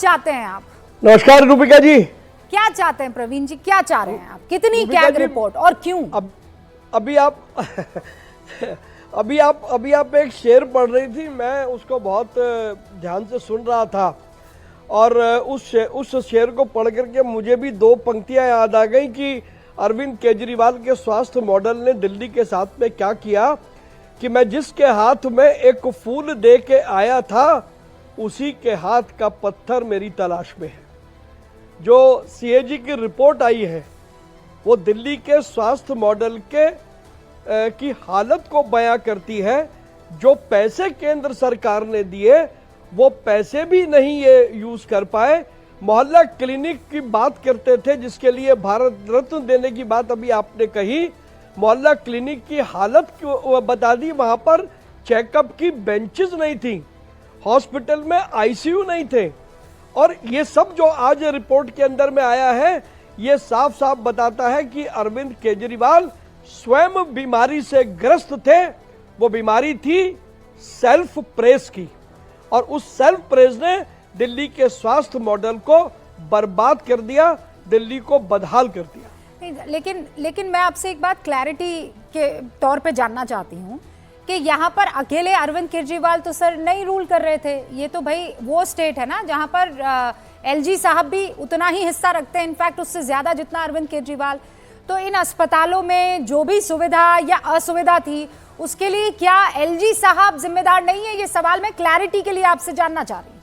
चाहते हैं आप? नमस्कार रूबिका जी। क्या चाहते हैं प्रवीण जी, क्या चाह रहे हैं आप? कितनी कैग रिपोर्ट और क्यों? अभी आप एक शेर पढ़ रही थी, मैं उसको बहुत ध्यान से सुन रहा था और उस शेर को पढ़ करके मुझे भी दो पंक्तियां याद आ गई कि अरविंद केजरीवाल के स्वास्थ्य मॉडल ने दिल्ली के साथ में क्या किया कि मैं जिसके हाथ में एक फूल दे के आया था उसी के हाथ का पत्थर मेरी तलाश में है। जो सीएजी की रिपोर्ट आई है वो दिल्ली के स्वास्थ्य मॉडल की हालत को बयां करती है। जो पैसे केंद्र सरकार ने दिए वो पैसे भी नहीं ये यूज कर पाए। मोहल्ला क्लिनिक की बात करते थे जिसके लिए भारत रत्न देने की बात अभी आपने कही। मोहल्ला क्लिनिक की हालत बता दी, वहां पर चेकअप की बेंचेस नहीं थी, हॉस्पिटल में आईसीयू नहीं थे। और ये सब जो आज रिपोर्ट के अंदर में आया है ये साफ साफ बताता है कि अरविंद केजरीवाल स्वयं बीमारी से ग्रस्त थे। वो बीमारी थी सेल्फ प्रेस की और उस सेल्फ प्रेस ने दिल्ली के स्वास्थ्य मॉडल को बर्बाद कर दिया, दिल्ली को बदहाल कर दिया। लेकिन मैं आपसे एक बात क्लैरिटी के तौर पे जानना चाहती हूँ कि यहाँ पर अकेले अरविंद केजरीवाल तो सर नहीं रूल कर रहे थे। ये तो भाई वो स्टेट है ना जहाँ पर एलजी साहब भी उतना ही हिस्सा रखते हैं, इनफैक्ट उससे ज्यादा जितना अरविंद केजरीवाल। तो इन अस्पतालों में जो भी सुविधा या असुविधा थी उसके लिए क्या एलजी साहब जिम्मेदार नहीं है? ये सवाल मैं क्लैरिटी के लिए आपसे जानना चाह रही हूँ।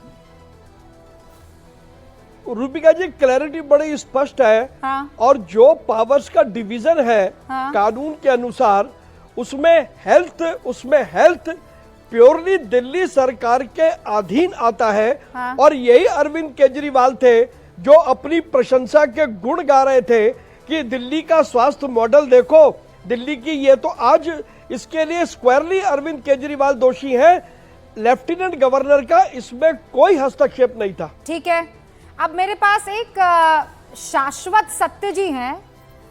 रूबिका जी, क्लैरिटी बड़ी स्पष्ट है। हाँ। और जो पावर्स का डिवीजन है हाँ। कानून के अनुसार उसमें हेल्थ प्योरली दिल्ली सरकार के अधीन आता है। हाँ। और यही अरविंद केजरीवाल थे जो अपनी प्रशंसा के गुण गा रहे थे कि दिल्ली का स्वास्थ्य मॉडल देखो, दिल्ली की ये तो आज इसके लिए स्क्वायरली अरविंद केजरीवाल दोषी हैं। लेफ्टिनेंट गवर्नर का इसमें कोई हस्तक्षेप नहीं था। ठीक है, अब मेरे पास एक शाश्वत सत्य जी हैं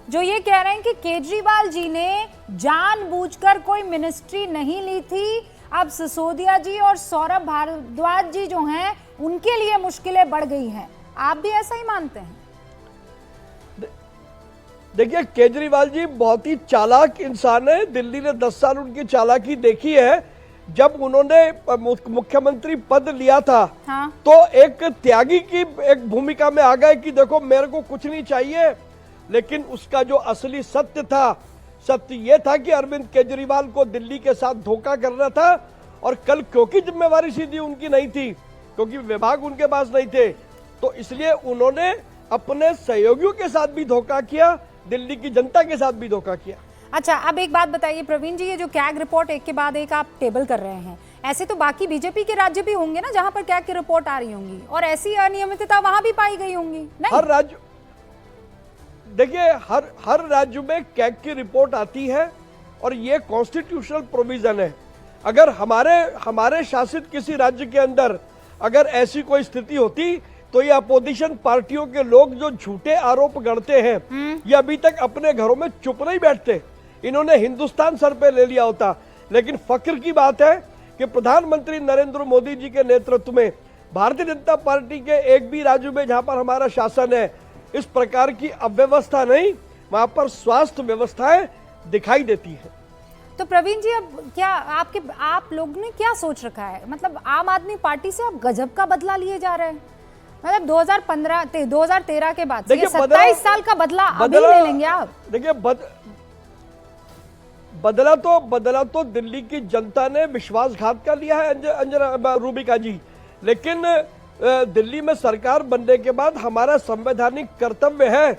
जो ये कह रहे हैं कि केजरीवाल जी ने जानबूझकर कोई मिनिस्ट्री नहीं ली थी। अब सिसोदिया जी और सौरभ भारद्वाज जी जो हैं उनके लिए मुश्किलें बढ़ गई हैं। आप भी ऐसा ही मानते हैं? देखिए, केजरीवाल जी बहुत ही चालाक इंसान है। दिल्ली ने 10 साल उनकी चालाकी देखी है। जब उन्होंने मुख्यमंत्री पद लिया था हाँ। तो एक त्यागी की एक भूमिका में आ गए कि देखो मेरे को कुछ नहीं चाहिए। लेकिन उसका जो असली सत्य ये था कि अरविंद केजरीवाल को दिल्ली के साथ धोखा करना था। और कल क्योंकि जिम्मेवारी सीधी उनकी नहीं थी, क्योंकि विभाग उनके पास नहीं थे, तो इसलिए उन्होंने अपने सहयोगियों के साथ भी धोखा किया, दिल्ली की जनता के साथ भी धोखा किया। अच्छा, अब एक बात बताइए प्रवीण जी, ये जो कैग रिपोर्ट एक के बाद एक आप टेबल कर रहे हैं, ऐसे तो बाकी बीजेपी के राज्य भी होंगे ना जहां पर कैग की रिपोर्ट आ रही होंगी और ऐसी अनियमितता वहां भी पाई गई होंगी? नहीं, हर राज्य, देखिए हर राज्य में कैग की रिपोर्ट आती है और ये कॉन्स्टिट्यूशनल प्रोविजन है। अगर हमारे शासित किसी राज्य के अंदर अगर ऐसी कोई स्थिति होती तो ये अपोजिशन पार्टियों के लोग जो झूठे आरोप गढ़ते हैं ये अभी तक अपने घरों में चुप नहीं बैठते, इन्होंने हिंदुस्तान सर पे ले लिया होता। लेकिन फक्र की बात है कि प्रधानमंत्री नरेंद्र मोदी जी के नेतृत्व में भारतीय जनता पार्टी के एक भी राज्य में जहां पर हमारा शासन है इस प्रकार की अव्यवस्था नहीं, वहां पर स्वास्थ्य व्यवस्थाएं दिखाई देती है। तो प्रवीण जी, अब क्या आप लोग ने क्या सोच रखा है? मतलब आम आदमी पार्टी से आप गजब का बदला लिए जा रहे हैं। मतलब 2013 के बाद 27 साल का बदला अभी ले लेंगे आप? देखिए, बदला तो दिल्ली की जनता ने विश्वासघात का लिया है अंजना रूबिका जी। लेकिन दिल्ली में सरकार बनने के बाद हमारा संवैधानिक कर्तव्य है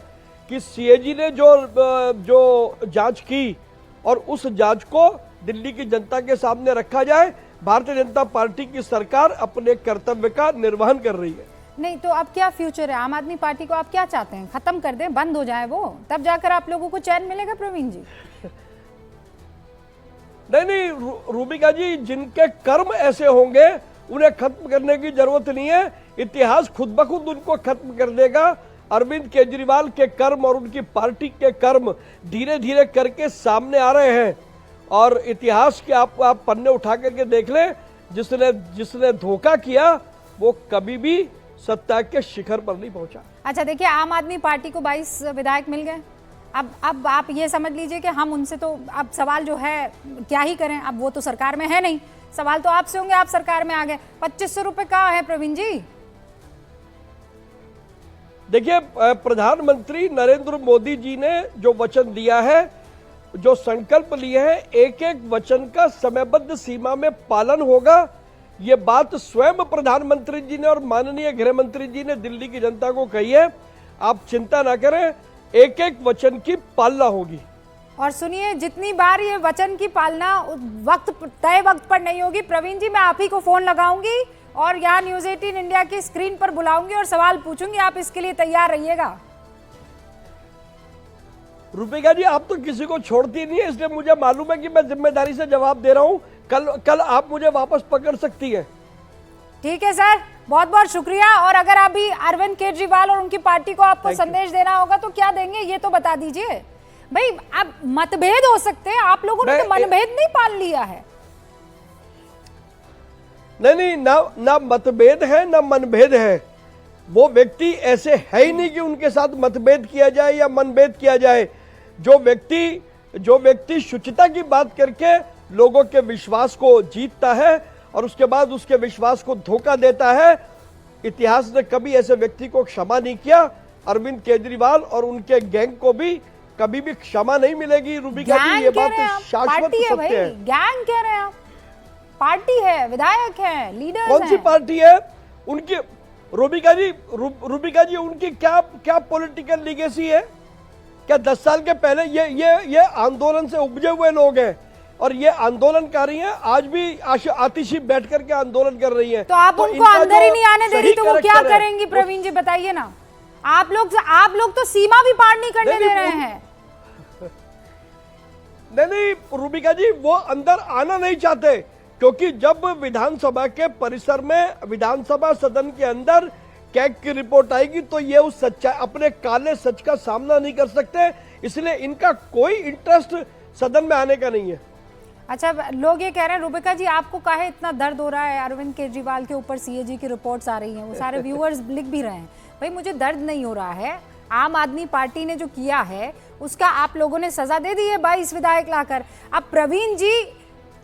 कि सीएजी ने जो जांच की और उस जांच को दिल्ली की जनता के सामने रखा जाए। भारतीय जनता पार्टी की सरकार अपने कर्तव्य का निर्वहन कर रही है। नहीं तो अब क्या फ्यूचर है आम आदमी पार्टी को? आप क्या चाहते हैं, खत्म कर दें, बंद हो जाए वो, तब जाकर आप लोगों को चैन मिलेगा प्रवीण जी? नहीं रूबिका जी, जिनके कर्म ऐसे होंगे उन्हें खत्म करने की जरूरत नहीं है। इतिहास खुद ब खुद उनको खत्म कर देगा। अरविंद केजरीवाल के कर्म और उनकी पार्टी के कर्म धीरे धीरे करके सामने आ रहे हैं और इतिहास के आप पन्ने उठा करके देख लें। जिसने धोखा किया वो कभी भी सत्ता के शिखर पर नहीं पहुंचा। अच्छा देखिए, आम आदमी पार्टी को 22 विधायक मिल गए। अब आप ये समझ लीजिए कि हम उनसे तो अब सवाल जो है क्या ही करें, अब वो तो सरकार में है नहीं, सवाल तो आपसे होंगे, आप सरकार में आ गए। 2500 रुपए कहाँ है प्रवीण जी? देखिए, प्रधानमंत्री नरेंद्र मोदी जी ने जो वचन दिया है, जो संकल्प लिए हैं, एक एक वचन का समयबद्ध सीमा में पालन होगा। ये बात स्वयं प्रधानमंत्री जी ने और माननीय गृह मंत्री जी ने दिल्ली की जनता को कही है। आप चिंता ना करें, एक एक वचन की पालना होगी। और सुनिए, जितनी बार ये वचन की पालना तय वक्त पर नहीं होगी, प्रवीण जी मैं आप ही को फोन लगाऊंगी और यहाँ न्यूज 18 इंडिया की स्क्रीन पर बुलाऊंगी और सवाल पूछूंगी, आप इसके लिए तैयार रहिएगा। रूपिका जी, आप तो किसी को छोड़ती नहीं है, इसलिए मुझे मालूम है कि मैं जिम्मेदारी से जवाब दे रहा हूं। कल आप मुझे वापस पकड़ सकती है। ठीक है सर, बहुत बहुत शुक्रिया। और अगर अभी अरविंद केजरीवाल और उनकी पार्टी को आपको संदेश देना होगा तो क्या देंगे, ये तो बता दीजिए भाई। अब मतभेद हो सकते हैं, आप लोगों ने तो मनभेद नहीं पाल लिया है। नहीं, ना मतभेद है ना मनभेद है। वो व्यक्ति ऐसे है ही नहीं कि उनके साथ मतभेद किया जाए या मनभेद किया जाए। जो व्यक्ति शुचिता की बात करके लोगों के विश्वास को जीतता है और उसके बाद उसके विश्वास को धोखा देता है, इतिहास ने कभी ऐसे व्यक्ति को क्षमा नहीं किया। अरविंद केजरीवाल और उनके गैंग को भी कभी भी क्षमा नहीं मिलेगी। रूबिका जी, ये बात शाश्वत सत्य है। गैंग कह रहे हैं आप? पार्टी है, विधायक है, लीडर कौन सी पार्टी है उनकी? रूबिका जी उनकी क्या पॉलिटिकल लीगेसी है? क्या 10 साल के पहले ये आंदोलन से उपजे हुए लोग हैं और ये आंदोलनकारी हैं, आज भी आतिशी बैठ करके आंदोलन कर रही हैं। तो आप उनको अंदर ही नहीं आने दे रही, तो वो क्या करेंगी प्रवीण जी, बताइए ना। आप लोग तो सीमा भी पार नहीं करने दे रहे हैं। नहीं रूबिका जी, वो अंदर आना नहीं चाहते, क्योंकि जब विधानसभा के परिसर में, विधानसभा सदन के अंदर कैग की रिपोर्ट आएगी तो ये उस सच्चाई, अपने काले सच का सामना नहीं कर सकते, इसलिए इनका कोई इंटरेस्ट सदन में आने का नहीं है। अच्छा, लोग ये कह रहे हैं रूबिका जी, आपको काहे इतना दर्द हो रहा है? अरविंद केजरीवाल के ऊपर सीएजी की रिपोर्ट्स आ रही हैं, वो सारे व्यूअर्स लिख भी रहे हैं। भाई मुझे दर्द नहीं हो रहा है, आम आदमी पार्टी ने जो किया है उसका आप लोगों ने सजा दे दी है 22 विधायक लाकर। अब प्रवीण जी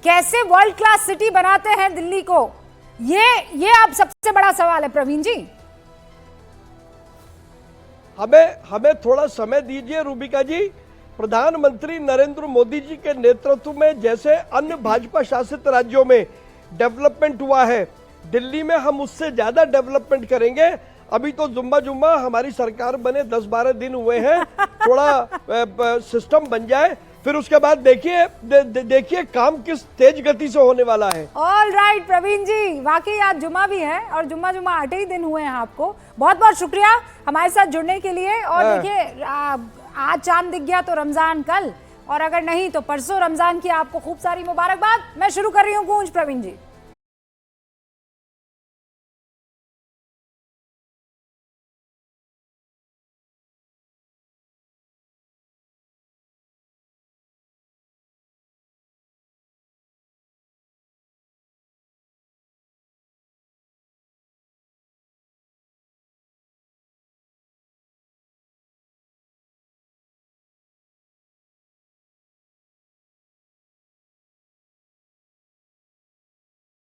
कैसे वर्ल्ड क्लास सिटी बनाते हैं दिल्ली को, ये अब सबसे बड़ा सवाल है प्रवीण जी। हमें थोड़ा समय दीजिए रूबिका जी। प्रधानमंत्री नरेंद्र मोदी जी के नेतृत्व में जैसे अन्य भाजपा शासित राज्यों में डेवलपमेंट हुआ है, दिल्ली में हम उससे ज्यादा डेवलपमेंट करेंगे। अभी तो जुम्मा हमारी सरकार बने 10-12 दिन हुए हैं, थोड़ा सिस्टम बन जाए, फिर उसके बाद देखिए काम किस तेज गति से होने वाला है। ऑल राइट प्रवीण जी, वाकई आज जुम्मा भी है और जुम्मा 8 ही दिन हुए हैं आपको। बहुत बहुत शुक्रिया हमारे साथ जुड़ने के लिए। और देखिए, आज चांद दिख गया तो रमजान कल, और अगर नहीं तो परसों रमजान की आपको खूब सारी मुबारकबाद। मैं शुरू कर रही हूँ गूंज प्रवीण जी।